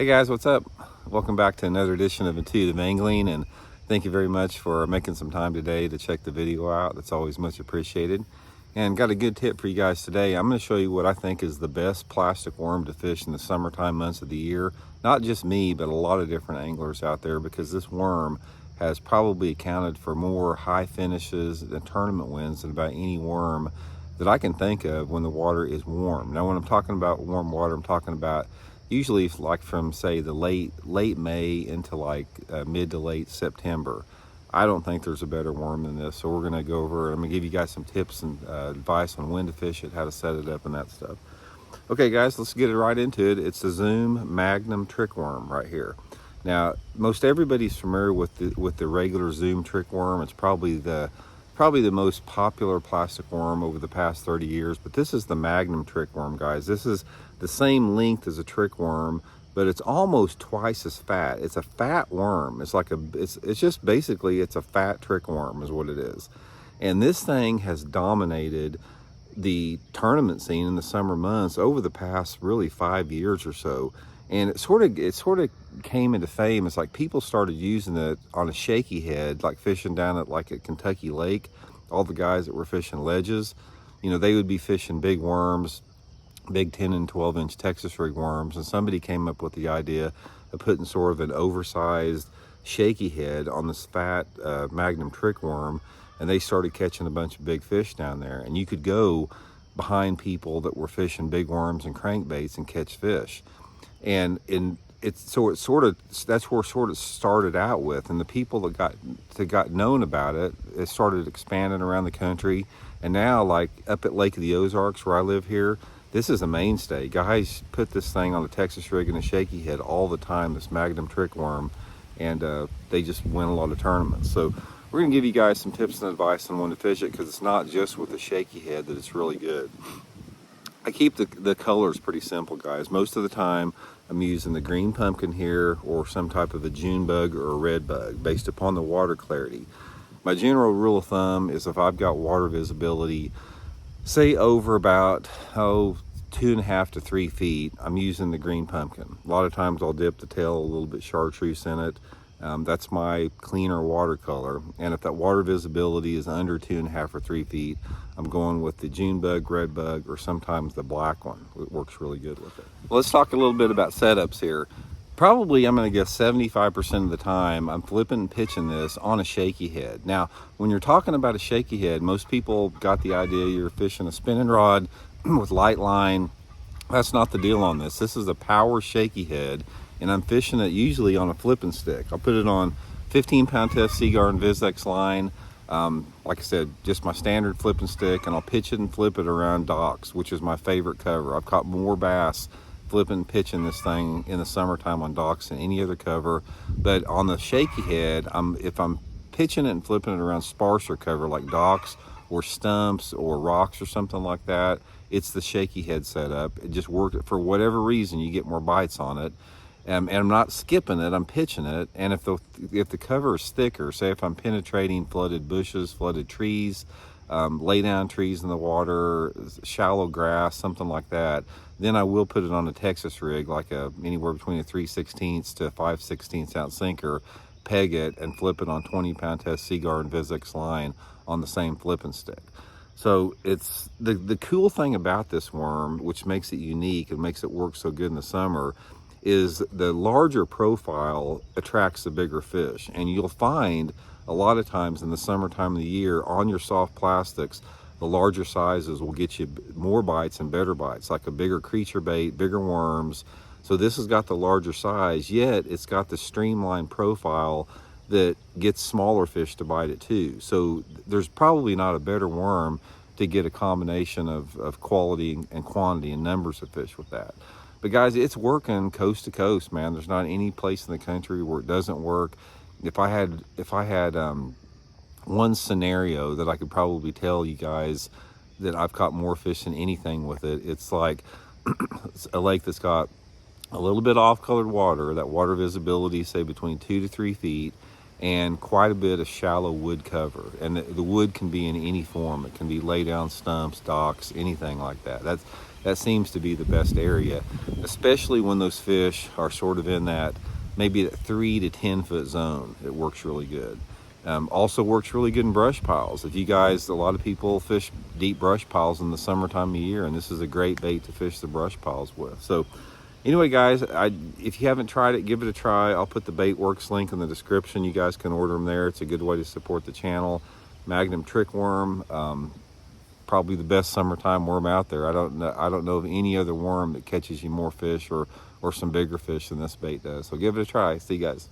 Hey guys, what's up? Welcome back to another edition of Intuitive Angling, and thank you very much for making some time today to check the video out. That's always much appreciated. And got a good tip for you guys today. I'm going to show you what I think is the best plastic worm to fish in the summertime months of the year. Not just me, but a lot of different anglers out there, because this worm has probably accounted for more high finishes and tournament wins than about any worm that I can think of when the water is warm. Now, when I'm talking about warm water, I'm talking about usually like from, say, the late May into like mid to late September. I don't think there's a better worm than this. So we're gonna go over, I'm gonna give you guys some tips and advice on when to fish it, how to set it up and that stuff. Okay guys, let's get it right into it. It's the Zoom Magnum trick worm right here. Now, most everybody's familiar with the regular Zoom trick worm. It's probably the most popular plastic worm over the past 30 years, but this is the Magnum trick worm, guys. This is the same length as a trick worm, but it's almost twice as fat. It's a fat worm. It's like it's just basically, it's a fat trick worm is what it is. And this thing has dominated the tournament scene in the summer months over the past really 5 years or so. And it sort of came into fame. It's like people started using it on a shaky head, like fishing down at like a Kentucky lake. All the guys that were fishing ledges, you know, they would be fishing big worms, big 10 and 12 inch Texas rig worms. And somebody came up with the idea of putting sort of an oversized shaky head on this fat Magnum trick worm. And they started catching a bunch of big fish down there. And you could go behind people that were fishing big worms and crankbaits and catch fish. And that's where it sort of started out with. And the people that got known about it, it started expanding around the country. And now, like up at Lake of the Ozarks where I live here, this is a mainstay. Guys put this thing on a Texas rig and a shaky head all the time, this Magnum trick worm, and they just win a lot of tournaments. So we're gonna give you guys some tips and advice on when to fish it, because it's not just with the shaky head that it's really good. I keep the colors pretty simple, guys. Most of the time I'm using the green pumpkin here, or some type of a June bug or a red bug based upon the water clarity. My general rule of thumb is if I've got water visibility, say over about 2.5 to 3 feet, I'm using the green pumpkin. A lot of times I'll dip the tail a little bit chartreuse in it. That's my cleaner watercolor. And if that water visibility is under 2.5 or 3 feet, I'm going with the June bug, red bug, or sometimes the black one. It works really good with it. Let's talk a little bit about setups here. Probably, I'm going to guess 75% of the time I'm flipping and pitching this on a shaky head. Now, when you're talking about a shaky head, most people got the idea you're fishing a spinning rod with light line. That's not the deal on this. This is a power shaky head, and I'm fishing it usually on a flipping stick. I'll put it on 15-pound test Seaguar and Vizex line. Like I said, just my standard flipping stick, and I'll pitch it and flip it around docks, which is my favorite cover. I've caught more bass flipping and pitching this thing in the summertime on docks than any other cover. But on the shaky head, if I'm pitching it and flipping it around sparser cover like docks or stumps or rocks or something like that, it's the shaky head setup. It just worked. For whatever reason, you get more bites on it. And I'm not skipping it, I'm pitching it. And if the cover is thicker, say if I'm penetrating flooded bushes, flooded trees, lay down trees in the water, shallow grass, something like that, then I will put it on a Texas rig, like anywhere between a 3/16 to a 5/16 ounce sinker, peg it and flip it on 20-pound test Seaguar and Vizex line on the same flipping stick. So it's the cool thing about this worm, which makes it unique and makes it work so good in the summer, is the larger profile attracts the bigger fish. And you'll find a lot of times in the summertime of the year on your soft plastics, the larger sizes will get you more bites and better bites, like a bigger creature bait, bigger worms. So this has got the larger size, yet it's got the streamlined profile that gets smaller fish to bite it too. So there's probably not a better worm to get a combination of quality and quantity and numbers of fish with that. But guys, it's working coast to coast, man. There's not any place in the country where it doesn't work. If I had one scenario that I could probably tell you guys that I've caught more fish than anything with it, it's like a lake that's got a little bit off-colored water, that water visibility, say between 2 to 3 feet, and quite a bit of shallow wood cover. And the wood can be in any form. It can be lay down stumps, docks, anything like that. That seems to be the best area, especially when those fish are sort of in that maybe that 3 to 10 foot zone. It works really good. Also works really good in brush piles. If you guys, a lot of people fish deep brush piles in the summertime of year, and this is a great bait to fish the brush piles with. So anyway, guys, if you haven't tried it, give it a try. I'll put the Bait Works link in the description. You guys can order them there. It's a good way to support the channel. Magnum trick worm, probably the best summertime worm out there. I don't know of any other worm that catches you more fish or some bigger fish than this bait does. So give it a try. See you guys.